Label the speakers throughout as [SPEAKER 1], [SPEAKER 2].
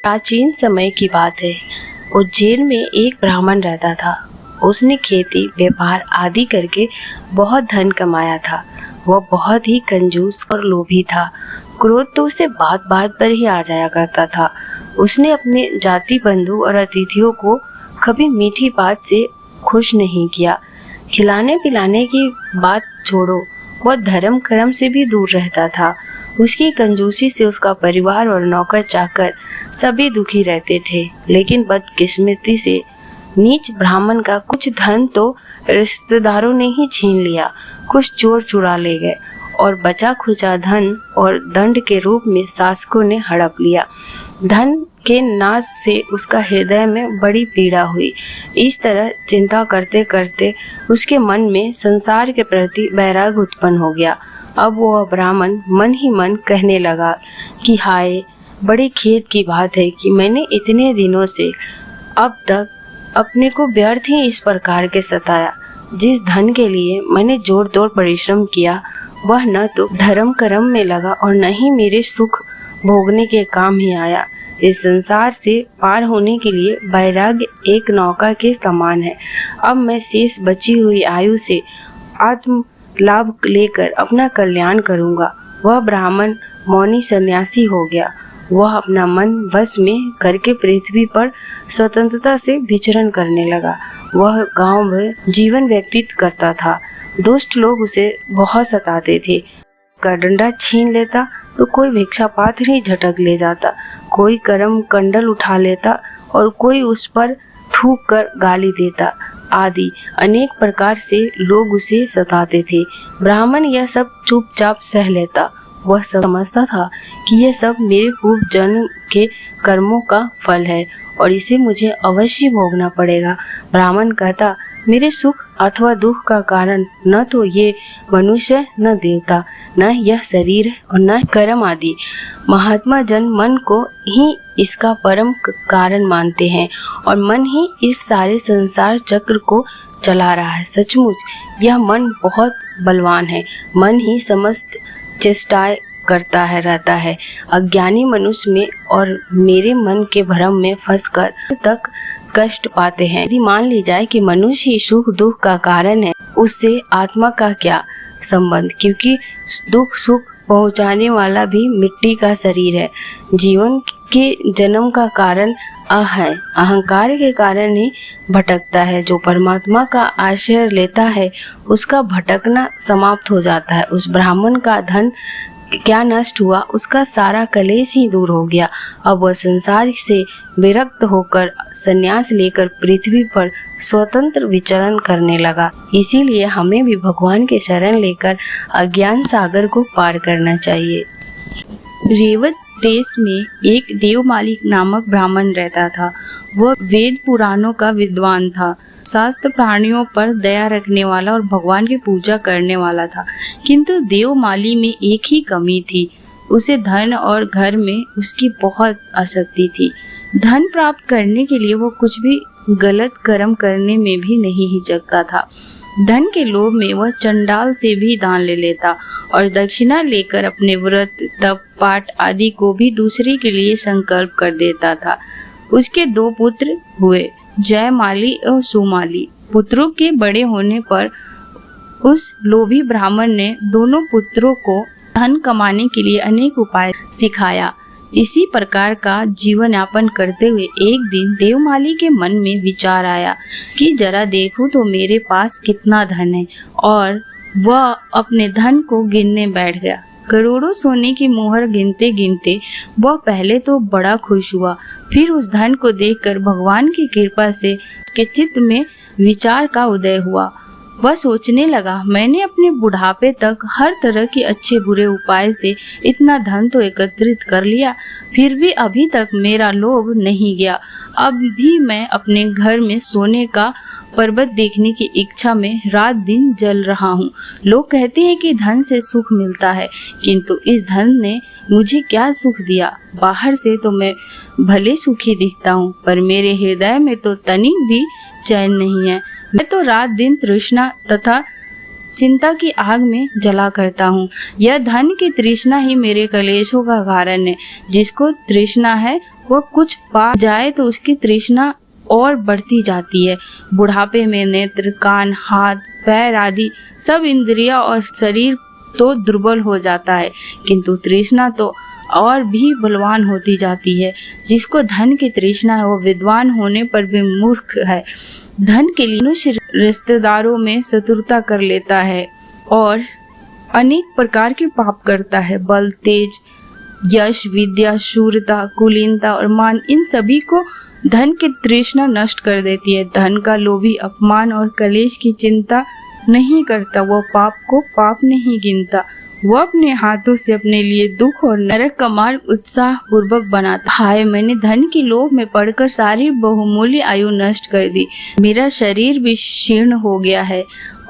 [SPEAKER 1] प्राचीन समय की बात है। उज्जैन में एक ब्राह्मण रहता था। उसने खेती व्यापार आदि करके बहुत धन कमाया था। वह बहुत ही कंजूस और लोभी था। क्रोध तो उसे बात बात पर ही आ जाया करता था। उसने अपने जाति बंधु और अतिथियों को कभी मीठी बात से खुश नहीं किया। खिलाने पिलाने की बात छोड़ो, वह धर्म कर्म से भी दूर रहता था। उसकी कंजूसी से उसका परिवार और नौकर चाकर सभी दुखी रहते थे। लेकिन बदकिस्मती से नीच ब्राह्मण का कुछ धन तो रिश्तेदारों ने ही छीन लिया, कुछ चोर चुरा ले गए और बचा खुचा धन और दंड के रूप में शासकों ने हड़प लिया। धन के नाश से उसका हृदय में बड़ी पीड़ा हुई। इस तरह चिंता करते करते उसके मन में संसार के प्रति वैराग्य उत्पन्न हो गया। अब वह ब्राह्मण मन ही मन कहने लगा कि हाय, बड़ी खेद की बात है कि मैंने इतने दिनों से अब तक अपने को व्यर्थ ही इस प्रकार के सताया। जिस धन के लिए मैंने जोर तोड़ परिश्रम किया, वह न तो धर्म कर्म में लगा और न ही मेरे सुख भोगने के काम ही आया। इस संसार से पार होने के लिए वैराग्य एक नौका के समान है। अब मैं शेष बची हुई आयु से आत्म लाभ लेकर अपना कल्याण करूंगा। वह ब्राह्मण मौनी सन्यासी हो गया। वह अपना मन वश में करके पृथ्वी पर स्वतंत्रता से विचरण करने लगा। वह गांव में जीवन व्यतीत करता था। दुष्ट लोग उसे बहुत सताते थे। का डंडा छीन लेता तो कोई भिक्षा पात्र ही झटक ले जाता, कोई करम कंडल उठा लेता और कोई उस पर थूक कर गाली देता आदि अनेक प्रकार से लोग उसे सताते थे। ब्राह्मण यह सब चुपचाप सह लेता। वह समझता था कि यह सब मेरे पूर्व जन्म के कर्मों का फल है और इसे मुझे अवश्य भोगना पड़ेगा। ब्राह्मण कहता, मेरे सुख अथवा दुख का कारण न तो ये मनुष्य, न देवता, न यह शरीर और न कर्म आदि। महात्मा जन मन को ही इसका परम कारण मानते हैं और मन ही इस सारे संसार चक्र को चला रहा है। सचमुच यह मन बहुत बलवान है। मन ही समस्त चेष्टाएं करता है रहता है। अज्ञानी मनुष्य में और मेरे मन के भ्रम में फंसकर तक कष्ट पाते हैं। यदि मान ली जाए कि मनुष्य ही सुख दुख का कारण है, उससे आत्मा का क्या संबंध, क्योंकि दुख सुख पहुंचाने वाला भी मिट्टी का शरीर है। जीवन के जन्म का कारण है, अहंकार के कारण ही भटकता है। जो परमात्मा का आश्रय लेता है उसका भटकना समाप्त हो जाता है। उस ब्राह्मण का धन क्या नष्ट हुआ, उसका सारा कलेश ही दूर हो गया। अब वह संसार से विरक्त होकर संन्यास लेकर पृथ्वी पर स्वतंत्र विचरण करने लगा। इसीलिए हमें भी भगवान के शरण लेकर अज्ञान सागर को पार करना चाहिए। रेवत देश में एक देवमाली नामक ब्राह्मण रहता था। वह वेद पुराणों का विद्वान था, शास्त्र प्राणियों पर दया रखने वाला और भगवान की पूजा करने वाला था। किंतु देवमाली में एक ही कमी थी, उसे धन और घर में उसकी बहुत आसक्ति थी। धन प्राप्त करने के लिए वो कुछ भी गलत कर्म करने में भी नहीं हिचकता था। धन के लोभ में वह चंडाल से भी दान ले लेता और दक्षिणा लेकर अपने व्रत तप पाठ आदि को भी दूसरे के लिए संकल्प कर देता था। उसके 2 पुत्र हुए, जयमाली और सुमाली। पुत्रों के बड़े होने पर उस लोभी ब्राह्मण ने दोनों पुत्रों को धन कमाने के लिए अनेक उपाय सिखाया। इसी प्रकार का जीवन यापन करते हुए एक दिन देवमाली के मन में विचार आया कि जरा देखूं तो मेरे पास कितना धन है, और वह अपने धन को गिनने बैठ गया। करोड़ों सोने की मोहर गिनते गिनते वह पहले तो बड़ा खुश हुआ, फिर उस धन को देखकर भगवान की कृपा से उसके चित्त में विचार का उदय हुआ। वह सोचने लगा, मैंने अपने बुढ़ापे तक हर तरह के अच्छे बुरे उपाय से इतना धन तो एकत्रित कर लिया, फिर भी अभी तक मेरा लोभ नहीं गया। अब भी मैं अपने घर में सोने का पर्वत देखने की इच्छा में रात दिन जल रहा हूँ। लोग कहते हैं कि धन से सुख मिलता है, किंतु इस धन ने मुझे क्या सुख दिया। बाहर से तो मैं भले सुखी दिखता हूँ, पर मेरे हृदय में तो तनिक भी चैन नहीं है। मैं तो रात दिन तृष्णा तथा
[SPEAKER 2] चिंता की आग में जला करता हूँ। यह धन की तृष्णा ही मेरे कलेशों का कारण है। जिसको तृष्णा है वह कुछ पा जाए तो उसकी तृष्णा और बढ़ती जाती है। बुढ़ापे में नेत्र, कान, हाथ, पैर आदि सब इंद्रियां और शरीर तो दुर्बल हो जाता है, किंतु तृष्णा तो और भी बलवान होती जाती है। जिसको धन की तृष्णा है वो विद्वान होने पर भी मूर्ख है। धन के लिए मनुष्य रिश्तेदारों में शत्रुता कर लेता है और अनेक प्रकार के पाप करता है। बल, तेज, यश, विद्या, शूरता, कुलीनता और मान, इन सभी को धन की तृष्णा नष्ट कर देती है। धन का लोभी अपमान और कलेश की चिंता नहीं करता, वह पाप को पाप नहीं गिनता। वह अपने हाथों से अपने लिए दुख और नरक का मार्ग उत्साह पूर्वक बनाता। हाय, मैंने धन की लोभ में पड़कर सारी बहुमूल्य आयु नष्ट कर दी। मेरा शरीर भी क्षीण हो गया है।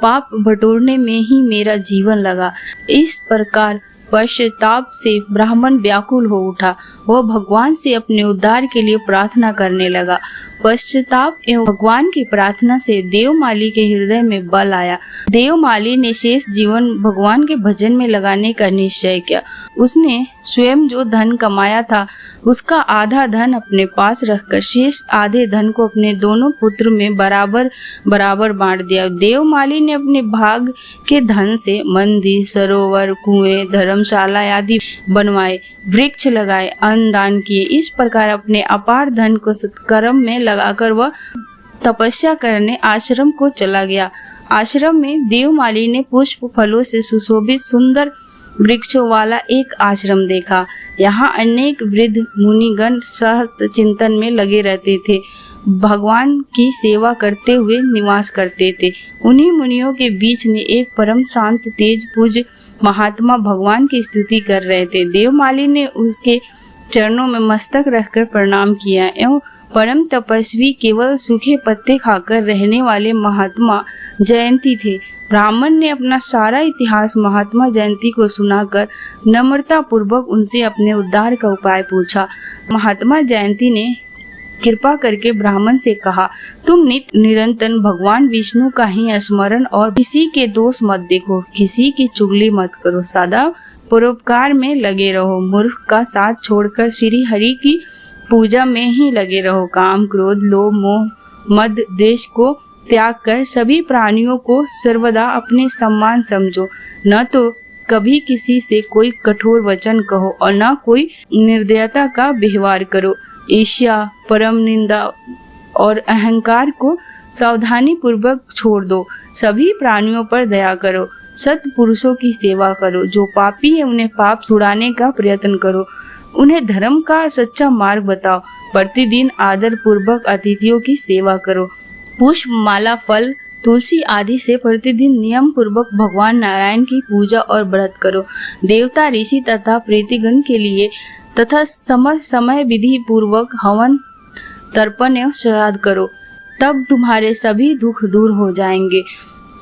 [SPEAKER 2] पाप बटोरने में ही मेरा जीवन लगा। इस प्रकार पश्चाताप से ब्राह्मण व्याकुल हो उठा। वह भगवान से अपने उद्धार के लिए प्रार्थना करने लगा। पश्चाताप एवं भगवान की प्रार्थना से देवमाली के हृदय में बल आया। देवमाली ने शेष जीवन भगवान के भजन में लगाने का निश्चय किया। उसने स्वयं जो धन कमाया था उसका आधा धन अपने पास रखकर शेष आधे धन को अपने दोनों पुत्र में बराबर बराबर बांट दिया। देवमाली ने अपने भाग के धन से मंदिर, सरोवर, कुएं, धर्मशाला आदि बनवाए, वृक्ष लगाए, अन्न दान किए। इस प्रकार अपने अपार धन को सत्कर्म में लगाकर वह तपस्या करने आश्रम को चला गया। आश्रम में देवमाली ने पुष्प फलों से सुशोभित सुंदर वृक्षों वाला एक आश्रम देखा। यहाँ अनेक वृद्ध मुनिगण सहस्त्र चिंतन में लगे रहते थे, भगवान की सेवा करते हुए निवास करते थे। उन्हीं मुनियों के बीच में एक परम शांत तेज पूज्य महात्मा भगवान की स्तुति कर रहे थे। देवमाली ने उसके चरणों में मस्तक रखकर प्रणाम किया एवं परम तपस्वी केवल सूखे पत्ते खाकर रहने वाले महात्मा जयंती थे। ब्राह्मण ने अपना सारा इतिहास महात्मा जयंती को सुनाकर नम्रता पूर्वक उनसे अपने उद्धार का उपाय पूछा। महात्मा जयंती ने कृपा करके ब्राह्मण से कहा, तुम नित्य निरंतर भगवान विष्णु का ही स्मरण और किसी के दोष मत देखो, किसी की चुगली मत करो, सदा परोपकार में लगे रहो, मूर्ख का साथ छोड़कर श्री हरि की पूजा में ही लगे रहो। काम, क्रोध, लोभ, मोह, मद, द्वेष को त्याग कर सभी प्राणियों को सर्वदा अपने सम्मान समझो। न तो कभी किसी से कोई कठोर वचन कहो और न कोई निर्दयता का व्यवहार करो। ईर्ष्या, परम निंदा और अहंकार को सावधानी पूर्वक छोड़ दो। सभी प्राणियों पर दया करो। सत पुरुषों की सेवा करो। जो पापी है उन्हें पाप छुड़ाने का प्रयत्न करो। उन्हें धर्म का सच्चा मार्ग बताओ। प्रतिदिन आदर पूर्वक अतिथियों की सेवा करो। पुष्प, माला, फल, तुलसी आदि से प्रतिदिन नियम पूर्वक भगवान नारायण की पूजा और व्रत करो। देवता, ऋषि तथा प्रीतिगण के लिए तथा समय विधि पूर्वक हवन, तर्पण एवं श्राद्ध करो। तब तुम्हारे सभी दुख दूर हो जाएंगे,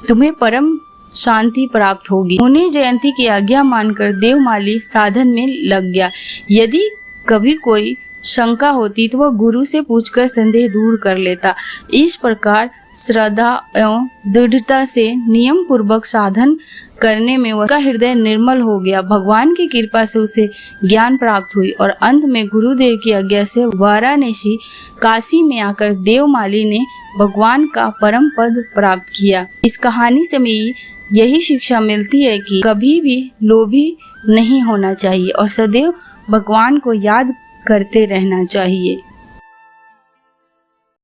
[SPEAKER 2] तुम्हें परम शांति प्राप्त होगी। मुनि जयंती की आज्ञा मानकर देवमाली साधन में लग गया। यदि कभी कोई शंका होती तो वह गुरु से पूछकर संदेह दूर कर लेता। इस प्रकार श्रद्धा एवं दृढ़ता से नियम पूर्वक साधन करने में उसका हृदय निर्मल हो गया। भगवान की कृपा से उसे ज्ञान प्राप्त हुई और अंत में गुरुदेव की आज्ञा से वाराणसी काशी में आकर देवमाली ने भगवान का परम पद प्राप्त किया। इस कहानी से हमें यही शिक्षा मिलती है कि कभी भी लोभी नहीं होना चाहिए और सदैव भगवान को याद करते रहना चाहिए।